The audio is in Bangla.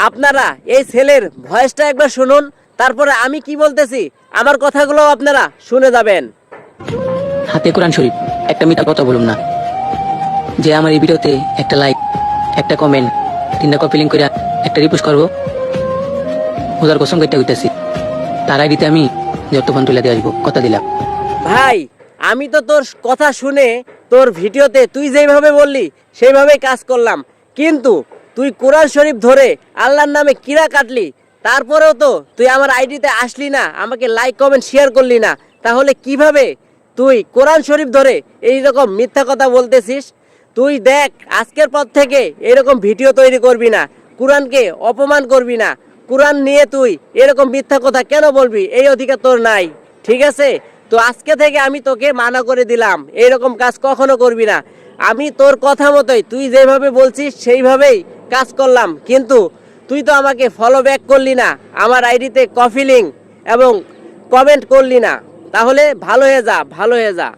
আপনারা এই ছেলের ভয়েসটা একবার শুনুন, তারপরে আমি কি বলতেছি আমার কথাগুলো আপনারা শুনে যাবেন। হাতে কোরআন শরীফ, একটা মিথ্যা কথা বলুন না। যে আমার এই ভিডিওতে একটা লাইক, একটা কমেন্ট, 3টা কপি লিঙ্ক করে একটা রিপোস্ট করবো, ওদের কসম করতে হইতেছি তার আইডিতে আমি যতক্ষণ তুলে দিয়ে আসবো, কথা দিলাম। ভাই আমি তো তোর কথা শুনে তোর ভিডিওতে তুই যেভাবে বললি সেইভাবেই কাজ করলাম, কিন্তু তুই কোরআন শরীফ ধরে আল্লাহর নামে কিরা কাটলি, তারপরেও তো তুই আমার আইডিতে আসলি না, আমাকে লাইক কমেন্ট শেয়ার করলি না, তাহলে কিভাবে তুই কোরআন শরীফ ধরে এইরকম মিথ্যা কথা বলতেছিস? তুই দেখ আজকের পর থেকে এরকম ভিডিও তৈরি করবি না, কোরআনকে অপমান করবি না, কোরআন নিয়ে তুই এরকম মিথ্যা কথা কেন বলবি? এই অধিকার তোর নাই, ঠিক আছে? তো আজকে থেকে আমি তোকে মানা করে দিলাম, এইরকম কাজ কখনো করবি না। আমি তোর কথা মতোই তুই যেভাবে বলছিস সেইভাবেই কাজ করলাম, কিন্তু তুই তো আমাকে ফলো ব্যাক করলি না, আমার আইডিতে কপি লিঙ্ক এবং কমেন্ট করলি না, তাহলে ভালো হয়ে যা, ভালো হয়ে যা।